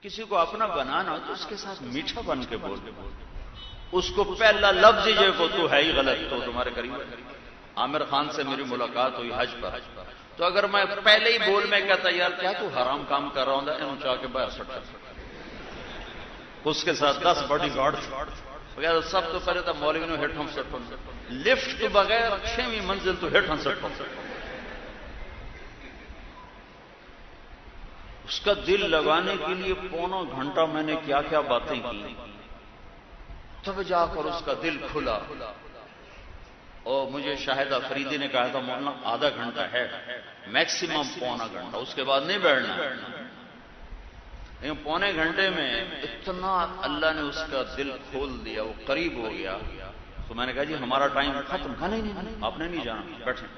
کسی کو اپنا بنانا ہو تو اس کے ساتھ میٹھا بن کے بول، اس کو پہلا لفظ یہ کو تو ہے ہی غلط تو تمہارے قریب ہے۔ عامر خان سے میری ملاقات ہوئی حج پر، تو اگر میں پہلے ہی بول میں کہتا یار کیا تو حرام کام کر رہا ہوں انہوں چاہ کے باہر سٹا، اس کے ساتھ 10 باڈی گارڈ بغیر سب تو پہلے تھا مولوی نے ہٹ ہم سٹوں لفٹ تو بغیر 6ویں منزل تو ہٹ ہم سٹوں، اس کا دل لگانے کے لیے پونا گھنٹہ میں نے کیا کیا باتیں کی، تب جا کر اس کا دل کھلا۔ اور مجھے شاہد افریدی نے کہا تھا مولانا آدھا گھنٹہ ہے میکسیمم پونا گھنٹہ، اس کے بعد نہیں بیٹھنا، لیکن پونے گھنٹے میں اتنا اللہ نے اس کا دل کھول دیا، وہ قریب ہو گیا۔ تو میں نے کہا جی ہمارا ٹائم ختم، کہا نہیں آپ نے نہیں جانا، بیٹھیں۔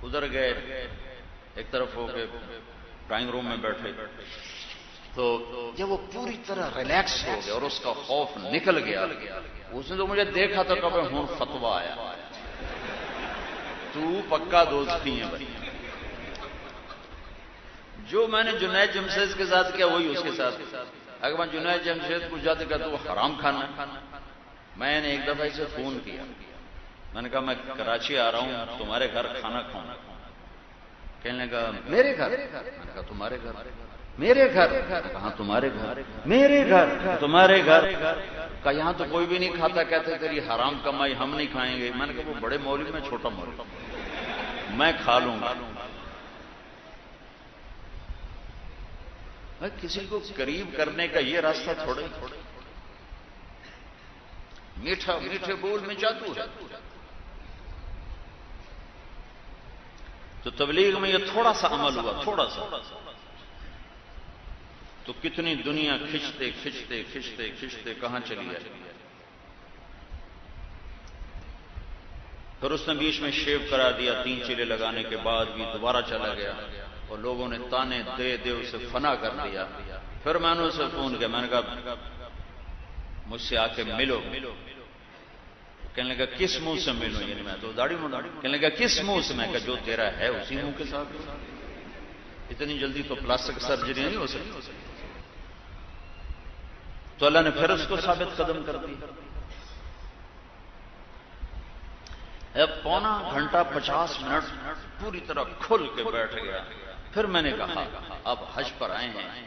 ادھر گئے ایک طرف ہو کے ڈرائنگ روم میں بیٹھے، تو جب وہ پوری طرح ریلیکس ہو گیا اور اس کا خوف نکل گیا، اس نے تو مجھے دیکھا تو کبھی ہوں فتوا آیا تو پکا دوستی ہے بھائی، جو میں نے جنید جمشید کے ساتھ کیا وہی اس کے ساتھ۔ اگر میں جنید جمشید کو جاتے کہتا وہ حرام کھانا ہے، میں نے ایک دفعہ اسے فون کیا، میں نے کہا میں کراچی آ رہا ہوں تمہارے گھر کھانا کھاؤں، کہنے لگا میرے گھر، میں نے کہا تمہارے گھر، میرے گھر، کہاں تمہارے گھر، میرے گھر، تمہارے گھر، کہا یہاں تو کوئی بھی نہیں کھاتا، کہتے تیری حرام کمائی ہم نہیں کھائیں گے۔ میں نے کہا وہ بڑے مولوی میں چھوٹا مولوی، میں کھا لوں گا۔ کسی کو قریب کرنے کا یہ راستہ تھوڑا ہی، میٹھا میٹھے بول میں جادو ہے۔ تو تبلیغ میں یہ تھوڑا سا عمل ہوا، تھوڑا سا، تو کتنی دنیا کھچتے کھچتے کھچتے کھچتے کہاں چلی جائے۔ پھر اس نے بیچ میں شیو کرا دیا، 3 چیلے لگانے کے بعد بھی دوبارہ چلا گیا، اور لوگوں نے تانے دے دے اسے فنا کر دیا۔ پھر میں نے اسے فون کیا، میں نے کہا مجھ سے آ کے ملو، کہنے لگا کس منہ سے ملوں، یعنی میں تو داڑھی منڈا، کہنے لگا کس منہ سے، میں کہا جو تیرا ہے اسی منہ کے ساتھ، اتنی جلدی تو پلاسٹک سرجری نہیں ہو سکتی۔ تو اللہ نے پھر اس کو ثابت قدم کر دی۔ اب پونا گھنٹہ 50 منٹ پوری طرح کھل کے بیٹھ گیا۔ پھر میں نے کہا اب حج پر آئے ہیں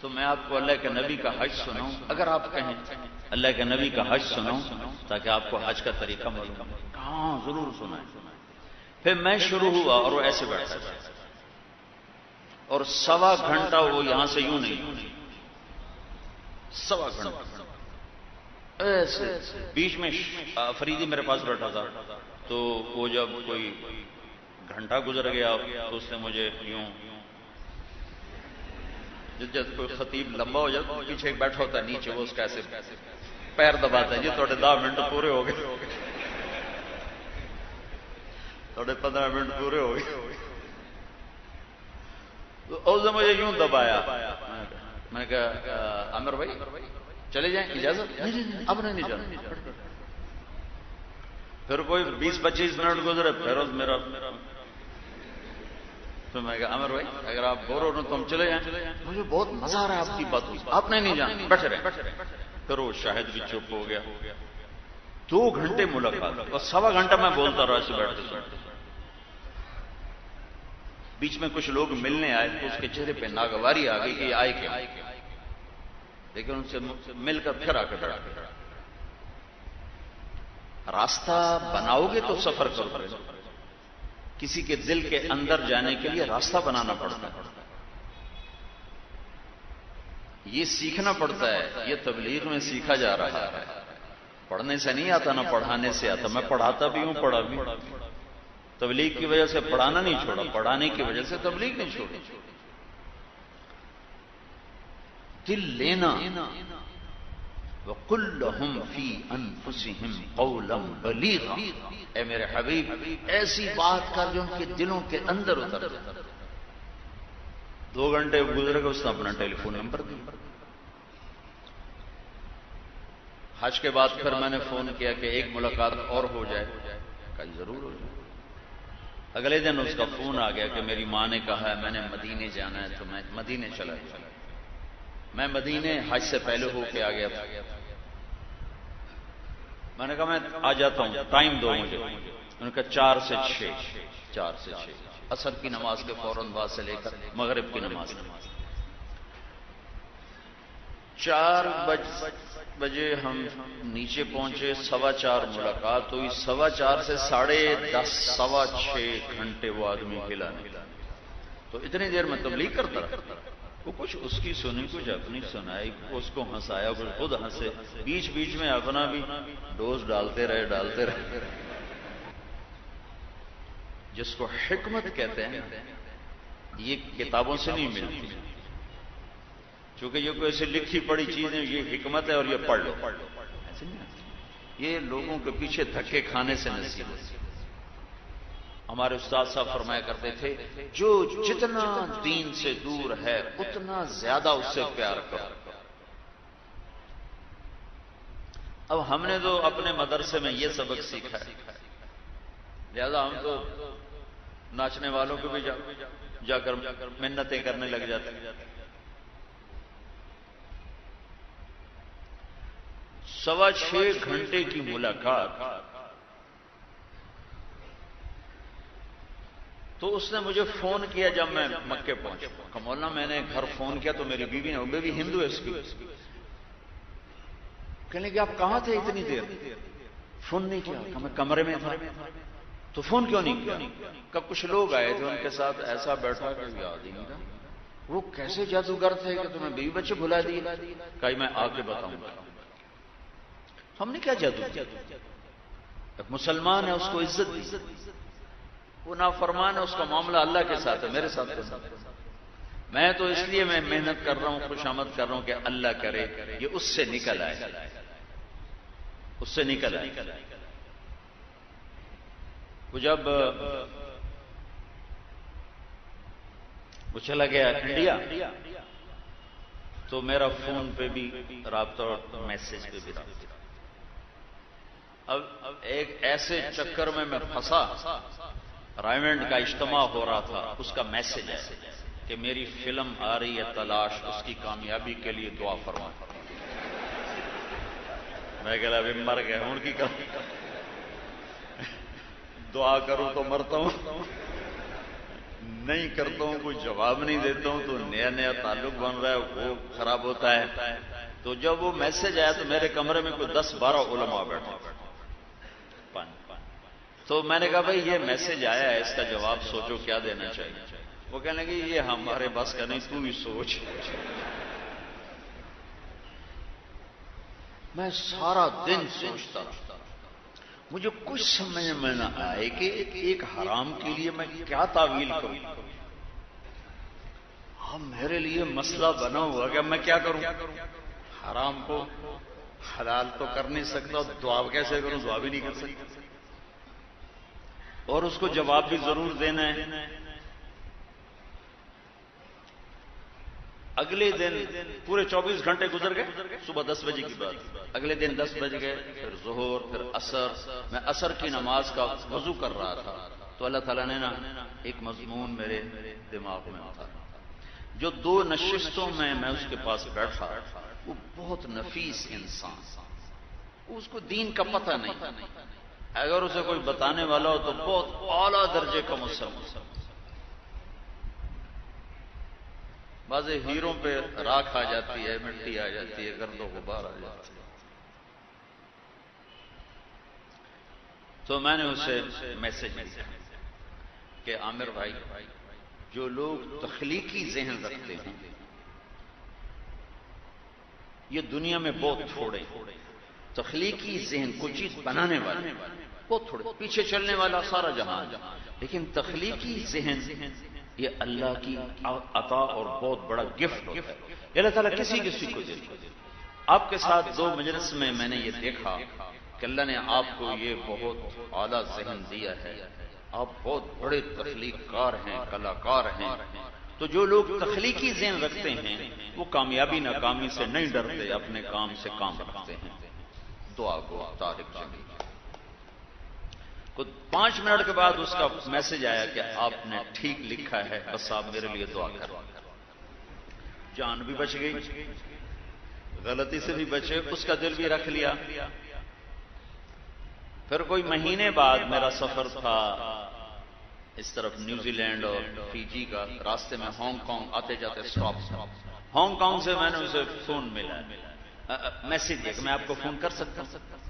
تو میں آپ کو اللہ کے نبی کا حج سناؤں، اگر آپ کہیں اللہ کے نبی کا حج سناؤں تاکہ آپ کو حج کا طریقہ معلوم ہو۔ ہاں ضرور سنائیں۔ پھر میں شروع ہوا اور وہ ایسے بیٹھا اور 1.25 گھنٹہ وہ یہاں سے یوں نہیں، 1.25 گھنٹہ ایسے۔ بیچ میں فریدی میرے پاس بیٹھا تھا، تو وہ جب کوئی گھنٹہ گزر گیا تو اس نے مجھے یوں، جب کوئی خطیب لمبا ہو جاتا پیچھے ایک بیٹھا ہوتا ہے نیچے، وہ اس کا ایسے پیر دباتا ہے، جی تھوڑے 10 منٹ پورے ہو گئے، تھوڑے 15 منٹ پورے ہو گئے۔ تو اس نے مجھے یوں دبایا، میں نے کہا عامر بھائی چلے جائیں، اجازت؟ نہیں اب نہیں جانا۔ پھر کوئی 20-25 منٹ گزرے، پھر میرا، تو میں کہا عامر بھائی اگر آپ بور ہو رہے تو ہم چلے جائیں، مجھے بہت مزہ آ رہا ہے آپ کی بات، آپ نے نہیں جانا، بیٹھے رہے۔ پھر وہ شاہد بھی چپ ہو گیا۔ 2 گھنٹے ملاقات اور 1.25 گھنٹہ میں بولتا رہا ایسے بیٹھتے بیٹھتے۔ بیچ میں کچھ لوگ ملنے آئے تو اس کے چہرے پہ ناگواری آ گئی کہ یہ آئے کیا، لیکن ان سے مل کر پھر آ کے بیٹھ گیا۔ راستہ بناؤ گے تو سفر کرو گے، کسی کے دل کے اندر جانے کے لیے راستہ بنانا پڑتا ہے، یہ سیکھنا پڑتا ہے۔ یہ تبلیغ میں سیکھا جا رہا ہے، پڑھنے سے نہیں آتا، نہ پڑھانے سے آتا۔ میں پڑھاتا بھی ہوں، پڑھا بھی، تبلیغ کی وجہ سے پڑھانا نہیں چھوڑا، پڑھانے کی وجہ سے تبلیغ نہیں چھوڑی۔ دل لینا، وَقُلْ لَهُمْ فِي أَنفُسِهِمْ قَوْلًا بَلِيغًا، اے میرے حبیب ایسی بات کر جو ان کے دلوں کے اندر اتر جائے۔ 2 گھنٹے گزر گئے، اس نے اپنا ٹیلی فون نمبر دیا۔ حج کے بعد پھر میں نے فون کیا کہ ایک ملاقات اور ہو جائے، کہا ضرور ہو جائے۔ اگلے دن اس کا فون آ گیا کہ میری ماں نے کہا ہے میں نے مدینے جانا ہے تو میں مدینے چلا گیا. میں مدینے حج سے پہلے ہو کے آ گیا تھا. میں نے کہا میں آ جاتا ہوں، ٹائم دو مجھے. انہوں نے کہا 4 سے 6 عصر کی نماز کے فوراً بعد سے لے کر مغرب کی نماز. 4 بجے ہم نیچے پہنچے، 4:15 ملاقات ہوئی. 4:15 سے 10:30 6.25 گھنٹے وہ آدمی ہلا نہیں. تو اتنی دیر میں تبلیغ کرتا رہا. وہ کچھ اس کی سنی، کچھ اپنی سنائی، اس کو ہنسایا، کچھ خود ہنسے، بیچ بیچ میں اپنا بھی ڈوز ڈالتے رہے. جس کو حکمت کہتے ہیں یہ کتابوں سے نہیں ملتی، چونکہ یہ کوئی ایسی لکھی پڑی چیز ہے یہ حکمت ہے اور یہ پڑھ لو. ایسے نہیں، یہ لوگوں کے پیچھے دھکے کھانے سے نصیب ہے. ہمارے استاد صاحب فرمایا کرتے تھے جو جتنا دین سے دور ہے اتنا زیادہ اس سے پیار کرو. اب ہم نے تو اپنے مدرسے میں یہ سبق سیکھا ہے، لہذا ہم تو ناچنے والوں کو بھی جا کر منتیں کرنے لگ جاتے ہیں. 6.25 گھنٹے کی ملاقات. تو اس نے مجھے فون کیا جب میں مکے پہنچا. مولانا میں نے گھر فون کیا تو میری بیوی نے، وہ بیوی ہندو ہے اس کی، کہنے کہ آپ کہاں تھے اتنی دیر؟ فون نہیں کیا. کہ میں کمرے میں تھا. تو فون کیوں نہیں کیا؟ کہ کچھ لوگ آئے تھے ان کے ساتھ ایسا بیٹھا کہ یاد ہی نہیں رہا. وہ کیسے جادوگر تھے کہ تمہیں بیوی بچے بھلا دیے؟ کہ میں آ کے بتاؤں گا. ہم نے کیا جادو کیا؟ ایک مسلمان ہے اس کو عزت دی، وہ نافرمان ہے اس کا معاملہ اللہ کے ساتھ ہے، میرے ساتھ ہے. میں تو اس لیے میں محنت کر رہا ہوں، خوشامد کر رہا ہوں کہ اللہ کرے یہ اس سے نکل آئے. وہ جب وہ چلا گیا انڈیا تو میرا فون پہ بھی رابطہ اور میسج پہ بھی رابطہ. اب ایک ایسے چکر میں پھنسا، رائمنڈ کا اجتماع ہو رہا تھا، اس کا میسج ہے کہ میری فلم آ رہی ہے تلاش، اس کی کامیابی کے لیے دعا فرما. میں کہا ابھی مر گئے ہوں کی دعا کروں تو مرتا ہوں، نہیں کرتا ہوں، کوئی جواب نہیں دیتا ہوں تو نیا تعلق بن رہا ہے وہ خراب ہوتا ہے. تو جب وہ میسج آیا تو میرے کمرے میں کوئی 10-12 علماء بیٹھے. تو میں نے کہا بھائی یہ میسج آیا ہے، اس کا جواب سوچو کیا دینا چاہیے. وہ کہنے لگے یہ ہمارے بس کا نہیں، تو ہی سوچ. میں سارا دن سوچتا رہا، مجھے کچھ سمجھ میں نہ آئے کہ ایک حرام کے لیے میں کیا تعویل کروں. اب میرے لیے مسئلہ بنا ہوا کہ میں کیا کروں. حرام کو حلال تو کر نہیں سکتا، دعا کیسے کروں؟ دعا بھی نہیں کر سکتا، اور اس کو جواب بھی ضرور دینا ہے. اگلے دن پورے 24 گھنٹے گزر گئے. صبح 10 بجے کی بات، اگلے دن 10 بج گئے، پھر ظہر، پھر عصر. میں عصر کی نماز کا وضو کر رہا تھا تو اللہ تعالیٰ نے ایک مضمون میرے دماغ میں تھا. جو 2 نشستوں میں اس کے پاس بیٹھا، وہ بہت نفیس انسان، اس کو دین کا پتہ نہیں، اگر اسے کوئی بتانے والا ہو تو بہت اعلیٰ درجے کا مسلمان. بعض ہیروں پہ راکھ آ جاتی ہے، مٹی آ جاتی ہے، گرد و غبار آ جاتی ہے. تو میں نے اسے میسج دیا کہ عامر بھائی، جو لوگ تخلیقی ذہن رکھتے ہیں یہ دنیا میں بہت تھوڑے. تخلیقی ذہن کوئی چیز بنانے والے بہت تھوڑے، پیچھے چلنے والا سارا جہان، لیکن تخلیقی ذہن یہ اللہ کی عطا اور بہت بڑا گفٹ ہے. اللہ تعالیٰ کسی کو دیتا. آپ کے ساتھ 2 مجلس میں نے یہ دیکھا کہ اللہ نے آپ کو یہ بہت اعلیٰ ذہن دیا ہے، آپ بہت بڑے تخلیق کار ہیں، کلاکار ہیں. تو جو لوگ تخلیقی ذہن رکھتے ہیں وہ کامیابی ناکامی سے نہیں ڈرتے، اپنے کام سے کام رکھتے ہیں. دعا کو طارق جمیل. کچھ 5 منٹ کے بعد اس کا میسج آیا کہ آپ نے ٹھیک لکھا ہے، بس آپ میرے لیے دعا کرو۔ جان بھی بچ گئی، غلطی سے بھی بچے، اس کا دل بھی رکھ لیا۔ پھر کوئی مہینے بعد میرا سفر تھا اس طرف نیوزی لینڈ اور فیجی کا، راستے میں ہانگ کانگ آتے جاتے اسٹاپ تھا۔ ہانگ کانگ سے میں نے اسے فون ملا، میسج دیا کہ میں آپ کو فون کر سکتا ہوں،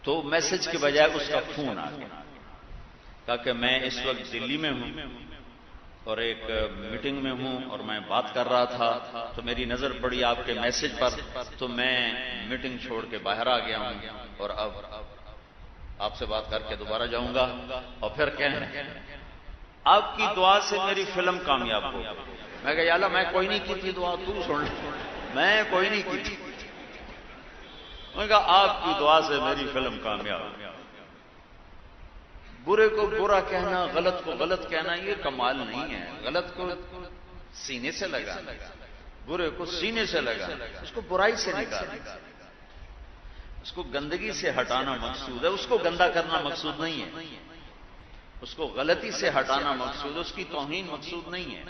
تو میسج کے بجائے اس کا فون آ گیا، کہا کہ میں اس وقت دلی میں ہوں اور ایک میٹنگ میں ہوں اور میں بات کر رہا تھا، تو میری نظر پڑی آپ کے میسج پر، تو میں میٹنگ چھوڑ کے باہر آ گیا ہوں اور اب آپ سے بات کر کے دوبارہ جاؤں گا۔ اور پھر کہنے آپ کی دعا سے میری فلم کامیاب ہو۔ میں کہا یا اللہ میں کوئی نہیں کی تھی دعا، تو سن، میں کوئی نہیں کی تھی۔ میں کہا آپ کی دعا سے میری فلم کامیاب ہو۔ برے کو برا کہنا، غلط کو غلط کہنا یہ کمال نہیں ہے۔ غلط کو سینے سے لگا، برے کو سینے سے لگا، اس کو برائی سے نکالا، اس کو گندگی سے ہٹانا مقصود ہے، اس کو گندا کرنا مقصود نہیں ہے، اس کو غلطی سے ہٹانا مقصود ہے، اس کی توہین مقصود نہیں ہے۔